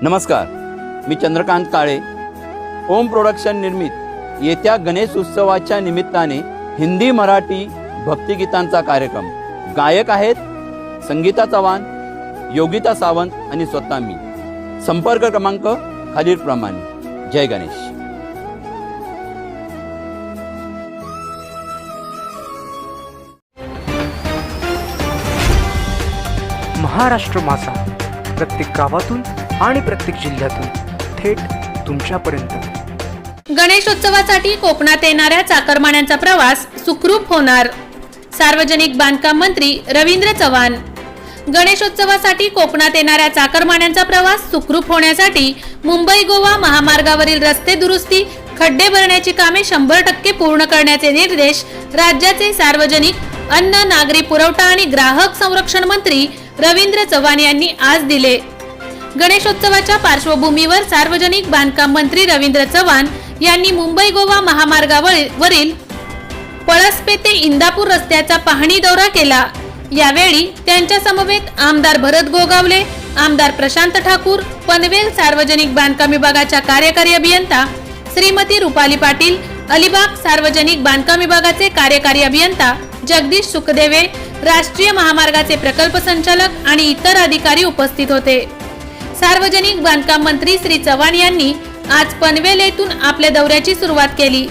नमस्कार, मी चंद्रकांत काळे. ओम प्रोडक्शन निर्मित येत्या गणेश उत्सवाच्या निमित्ताने हिंदी मराठी भक्तिगीतांचा कार्यक्रम. गायक आहेत संगीता चव्हाण, योगिता सावंत आणि स्वतः मी. संपर्क क्रमांक खालीलप्रमाणे. जय गणेश. महाराष्ट्र माझा, प्रत्येक गावातून आणि प्रत्येक जिल्ह्यातून थेट तुमच्यापर्यंत. गणेशोत्सवासाठी कोकणात येणाऱ्या चाकरमान्यांचा प्रवास सुखरूप होणार. सार्वजनिक बांधकाम मंत्री रवींद्र चव्हाण. गणेशोत्सवासाठी कोकणात येणाऱ्या चाकरमान्यांचा प्रवास सुखरूप होण्यासाठी मुंबई गोवा महामार्गावरील रस्ते दुरुस्ती, खड्डे भरण्याची कामे 100% पूर्ण करण्याचे निर्देश राज्याचे सार्वजनिक अन्न, नागरी पुरवठा आणि ग्राहक संरक्षण मंत्री रवींद्र चव्हाण यांनी आज दिले. गणेशोत्सवाच्या पार्श्वभूमीवर सार्वजनिक बांधकाम मंत्री रवींद्र चव्हाण यांनी मुंबई गोवा महामार्गावरील पळसपे ते इंदापूर रस्त्याचा पाहणी दौरा केला. यावेळी त्यांच्या समवेत आमदार भरत गोगावले, आमदार प्रशांत ठाकूर, पनवेल सार्वजनिक बांधकाम विभागाच्या कार्यकारी अभियंता श्रीमती रुपाली पाटील, अलिबाग सार्वजनिक बांधकाम विभागाचे कार्यकारी अभियंता जगदीश सुखदेवे, राष्ट्रीय महामार्गाचे प्रकल्प संचालक आणि इतर अधिकारी उपस्थित होते. सार्वजनिक बांधकाम मंत्री श्री चव्हाण यांनी आज पनवेल येथून आपल्या दौऱ्याची सुरुवात केली.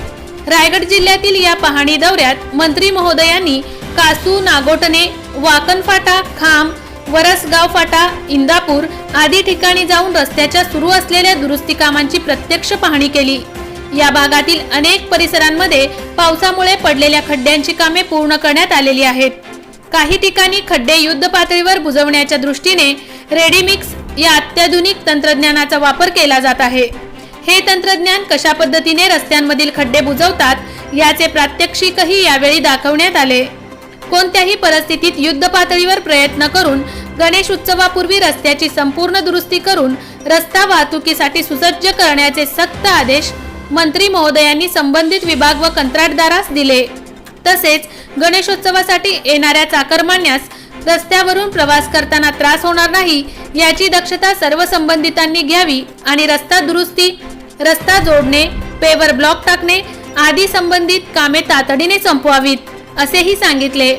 रायगड जिल्ह्यातील या पाहणी दौऱ्यात मंत्री महोदयांनी कासू, नागोटणे, वाकण फाटा, खांब, वरसगाव फाटा, इंदापूर आदी ठिकाणी जाऊन रस्त्याच्या सुरू असलेल्या दुरुस्ती कामांची प्रत्यक्ष पाहणी केली. या भागातील अनेक परिसरांमध्ये पावसामुळे पडलेल्या खड्ड्यांची कामे पूर्ण करण्यात आलेली आहेत. काही ठिकाणी खड्डे युद्ध पातळीवर बुजवण्याच्या दृष्टीने रेडीमिक्स या अत्याधुनिक तंत्रज्ञानाचा वापर केला जात आहे. हे तंत्रज्ञान कशा पद्धतीने रस्त्यांमधील खड्डे बुजवतात याचे प्रात्यक्षिकही यावेळी दाखवण्यात आले. कोणत्याही परिस्थितीत युद्ध पातळीवर प्रयत्न करून गणेश उत्सवापूर्वी रस्त्याची संपूर्ण दुरुस्ती करून रस्ता वाहतुकीसाठी सुसज्ज करण्याचे सक्त आदेश मंत्री महोदयांनी संबंधित विभाग व कंत्राटदारास दिले. तसेच गणेशोत्सवासाठी येणाऱ्या चाकरमान्यास रस्त्यावरून प्रवास करताना त्रास होणार नाही याची दक्षता सर्व संबंधितांनी घ्यावी आणि रस्ता दुरुस्ती, रस्ता जोडणे, पेवर ब्लॉक टाकणे आदी संबंधित कामे तातडीने संपवावीत असेही सांगितले.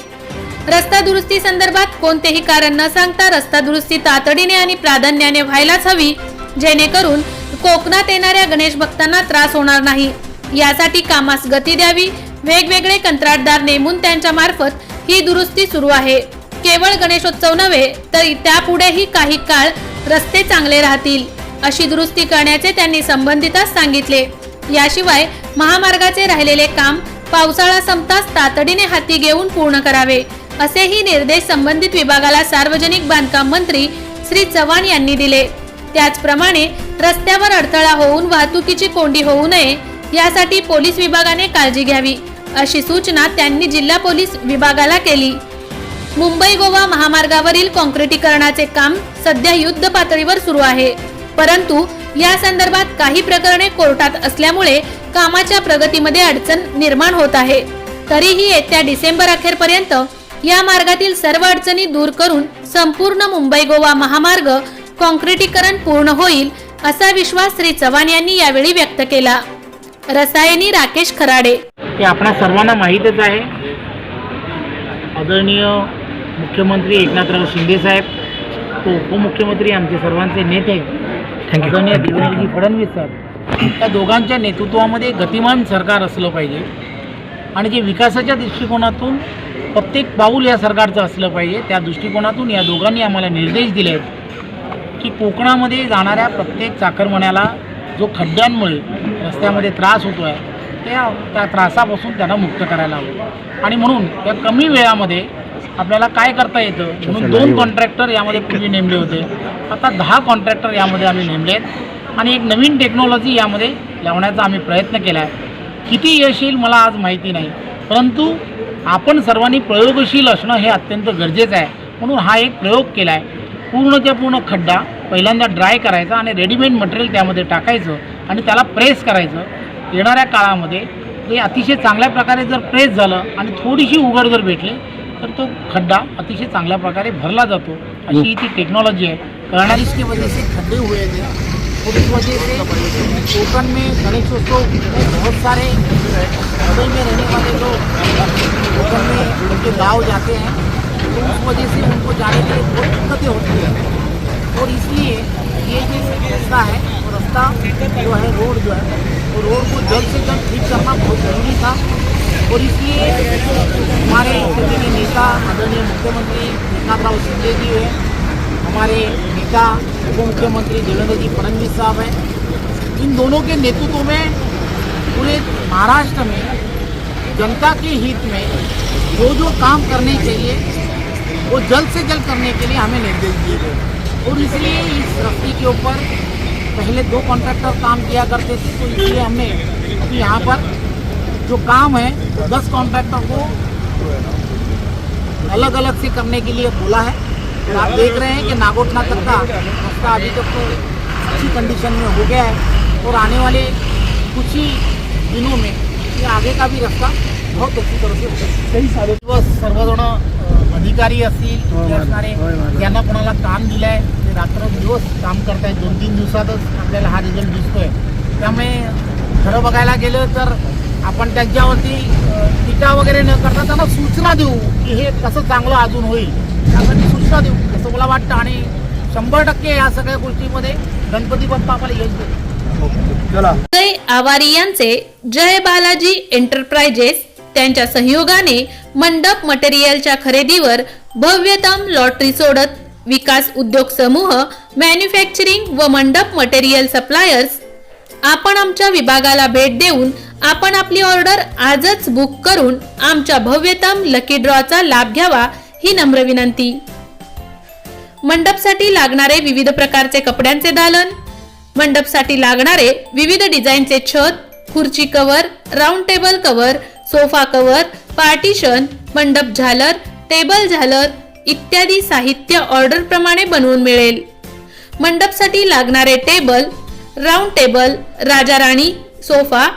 रस्ता दुरुस्ती संदर्भात कोणतेही कारण न सांगता रस्ता दुरुस्ती तातडीने आणि प्राधान्याने व्हायलाच हवी, जेणेकरून कोकणात येणाऱ्या गणेश भक्तांना त्रास होणार नाही. यासाठी कामास गती द्यावी. वेगवेगळे कंत्राटदार नेमून त्यांच्या मार्फत ही दुरुस्ती सुरू आहे. केवळ गणेशोत्सव नव्हे तर त्यापुढेही काही काळ रस्ते चांगले राहतील अशी दुरुस्ती करण्याचे त्यांनी संबंधितांस सांगितले. याशिवाय महामार्गाचे राहिलेले काम पावसाळा संपताच तातडीने हाती घेऊन पूर्ण करावे असेही निर्देश संबंधित विभागाला सार्वजनिक बांधकाम मंत्री श्री चव्हाण यांनी दिले. त्याचप्रमाणे रस्त्यावर अडथळा होऊन वाहतुकीची कोंडी होऊ नये यासाठी पोलीस विभागाने काळजी घ्यावी अशी सूचना त्यांनी जिल्हा पोलीस विभागाला केली. मुंबई गोवा महामार्गावरील काँक्रिटीकरणाचे काम सध्या युद्ध पातळीवर सुरू आहे, परंतु या संदर्भात काही प्रकरणे कोर्टात असल्यामुळे कामाच्या प्रगतीमध्ये अडचण निर्माण होत आहे. तरीही येत्या डिसेंबर अखेरपर्यंत या मार्गातील सर्व अडचणी दूर करून संपूर्ण मुंबई गोवा महामार्ग काँक्रिटीकरण पूर्ण होईल असा विश्वास श्री चव्हाण यांनी यावेळी व्यक्त केला. रसायनी राकेश खराडे. हे आपणा सर्वांना माहीतच आहे. आदरणीय मुख्यमंत्री एकनाथराव शिंदे साहेब, तो उपमुख्यमंत्री आमचे सर्वांचे नेते आदरणीय देवेंद्रजी फडणवीस साहेब, त्या दोघांच्या नेतृत्वामध्ये गतिमान सरकार असलं पाहिजे आणि जे विकासाच्या दृष्टिकोनातून प्रत्येक पाऊल या सरकारचं असलं पाहिजे. त्या दृष्टिकोनातून या दोघांनी आम्हाला निर्देश दिले आहेत की कोकणामध्ये जाणाऱ्या प्रत्येक चाकरमान्याला जो खड्ड्यांमुळे रस्त्यामध्ये त्रास होतो आहे त्या त्रासापासून त्यांना मुक्त करायला हवं. आणि म्हणून या कमी वेळामध्ये आपल्याला काय करता येतं म्हणून 2 कॉन्ट्रॅक्टर यामध्ये पूर्वी नेमले होते. आता 10 कॉन्ट्रॅक्टर यामध्ये आम्ही नेमले आहेत आणि एक नवीन टेक्नॉलॉजी यामध्ये लावण्याचा आम्ही प्रयत्न केला आहे. किती यश येईल मला आज माहिती नाही, परंतु आपण सर्वांनी प्रयोगशील असणं हे अत्यंत गरजेचं आहे. म्हणून हा एक प्रयोग केला आहे. पूर्णच्या पूर्ण खड्डा पहिल्यांदा ड्राय करायचा आणि रेडीमेड मटेरियल त्यामध्ये टाकायचं आणि त्याला प्रेस करायचं. येणाऱ्या काळामध्ये ते अतिशय चांगल्या प्रकारे जर प्रेस झालं आणि थोडीशी उघड जर भेटली तर तो खड्डा अतिशय चांगल्या प्रकारे भरला जातो अशी ती टेक्नोलॉजी है। कर्नालिस की वजह से खड्डे हुए थे और इस वजह से कोकण में गणेशोत्सव में बहुत सारे बगल में रहने वाले लोग कोकण में उनके गाँव जाते हैं, तो उस वजह से उनको जाने के लिए बहुत दिक्कतें होती हैं। और इसलिए ये जो रास्ता है वो रास्ता जो है रोड जो है वो रोड को जल्द से जल्द ठीक करना बहुत ज़रूरी था। और इसलिए हमारे क्षेत्र के नेता आदरणीय मुख्यमंत्री एकनाथ शिंदे जी है, हमारे नेता उप मुख्यमंत्री देवेंद्र जी फडणवीस साहब हैं, इन दोनों के नेतृत्व में पूरे महाराष्ट्र में जनता के हित में जो जो काम करने चाहिए वो जल्द से जल्द करने के लिए हमें निर्देश दिए गए। और इसलिए इस रास्ते के ऊपर पहले 2 कॉन्ट्रैक्टर काम किया करते थे, तो इसलिए हमने अभी यहाँ पर जो काम है तो 10 कॉन्ट्रैक्टर को अलग अलग से करने के लिए बोला है। और आप देख रहे हैं कि नागोटना तक का रास्ता अभी तक तो अच्छी कंडीशन में हो गया है और आने वाले कुछ ही दिनों में ये आगे का भी रास्ता बहुत अच्छी तरह से होगा। कई सारे दिवस सर्वजण अधिकारी असतील जे असणारे ज्यांना कोणाला काम दिलं आहे ते रात्रंदिवस काम करत आहेत, 2-3 दिवसातच आपल्याला हा रिझल्ट दिसतोय। त्यामुळे खरं बघायला गेलं तर आपण त्यांच्यावरती टीका वगैरे न करता त्यांना सूचना देऊ की हे कसं चांगलं अजून होईल, त्यासाठी सूचना देऊ असं मला वाटतं। आणि 100% या सगळ्या गोष्टीमध्ये गणपती बाप्पा आम्हाला यश देतो। जय आवारी यांचे जय बालाजी एंटरप्राइजेस त्यांच्या सहयोगाने मंडप मटेरियलच्या खरेदीवर भव्यतम लॉटरी सोडत विकास उद्योग समूह मॅन्युफॅक्चरिंग व मंडप मटेरियल सप्लायर्स आपण आमच्या विभागाला भेट देऊन आपण आपली ऑर्डर आजच बुक करून आमच्या भव्यतम लकी ड्रॉचा लाभ घ्यावा ही नम्र विनंती। मंडपसाठी लागणारे विविध प्रकारचे कपड्यांचे दालन, मंडपसाठी लागणारे विविध डिझाईनचे छत, खुर्ची cover, round table cover, sofa cover, partition, मंडप झालर, टेबल झालर इत्यादी साहित्य ऑर्डर प्रमाणे बनवून मिळेल। मंडपसाठी लागणारे टेबल, राऊंड टेबल, राजा राणी sofa,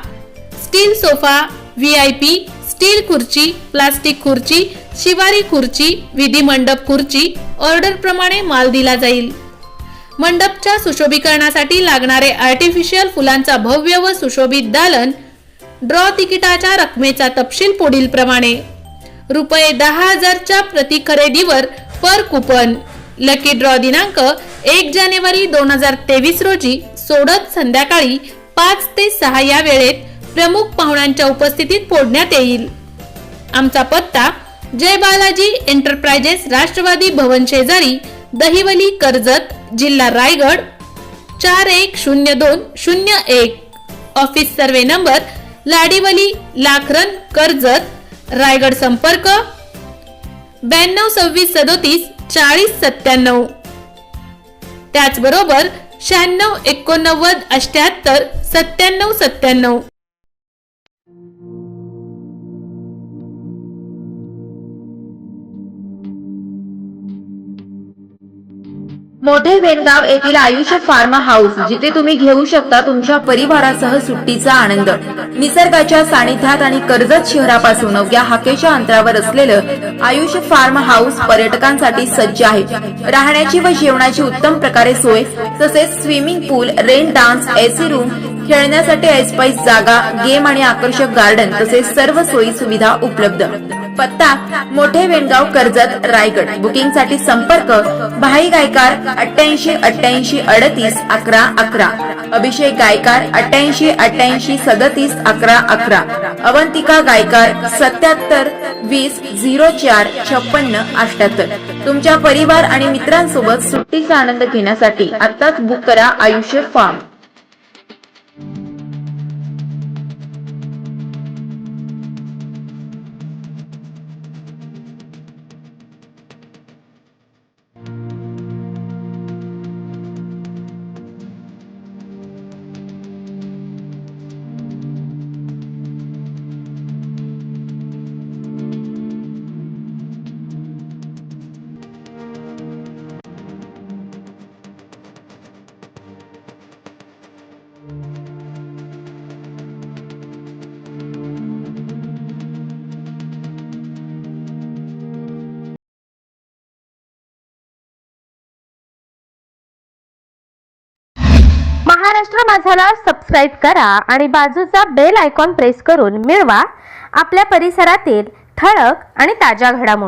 steel sofa, VIP, steel खुर्ची, प्लास्टिक खुर्ची, शिवारी खुर्ची, विधी मंडप खुर्ची ऑर्डर प्रमाणे माल दिला जाईल। मंडपच्या सुशोभीकरणासाठी लागणारे आर्टिफिशियल फुलांचा भव्य व सुशोभित दालन, ड्रॉ तिकिटाच्या रकमेचा तपशील पुढील प्रमाणे: रुपये 10,000च्या प्रति खरेदीवर पर कुपन। लकी ड्रॉ दिनांक 1 जानेवारी 2023 रोजी सोडत संध्याकाळी 5 ते 6 या वेळेत प्रमुख पाहुण्यांच्या उपस्थितीत फोडण्यात येईल। आमचा पत्ता: जय बालाजी एंटरप्राइजेस, राष्ट्रवादी भवन शेजारी, दहिवली, कर्जत, जिल्हा Raigad 410201। Office survey number Ladivali, Lakhran, Karjat, Raigad. संपर्क 92 26 37 40 97। त्याचबरोबर 96 89 78 97 97। मोठे वेणगाव येथील आयुष फार्मा हाऊस, जिथे तुम्ही घेऊ शकता तुमच्या परिवारासह सुट्टीचा आनंद। निसर्गाच्या सानिध्यात आणि कर्जत शहरापासून अवघ्या हाकेच्या अंतरावर असलेलं आयुष फार्मा हाऊस पर्यटकांसाठी सज्ज आहे। राहण्याची व जेवणाची उत्तम प्रकारे सोय, तसेच स्विमिंग पूल, रेन डान्स, एसी रूम, खेळण्यासाठी ऐसपैस जागा, गेम आणि आकर्षक गार्डन तसेच सर्व सोयी सुविधा उपलब्ध। पत्ता: मोठे वेणगाव, कर्जत, रायगड। बुकिंग साठी संपर्क: भाई गायकार 88 88 38 11 11, अभिषेक गायकार 88 88 37 11 11, अवंतिका गायकार 77 20 04 56 78। तुमच्या परिवार आणि मित्रांसोबत सुट्टीचा आनंद घेण्यासाठी आत्ताच बुक करा आयुष्य फार्म। महाराष्ट्र माझाला सबस्क्राईब करा आणि बाजूचा बेल आयकॉन प्रेस करून मिळवा आपल्या परिसरातील ठळक आणि ताज्या घडामोडी.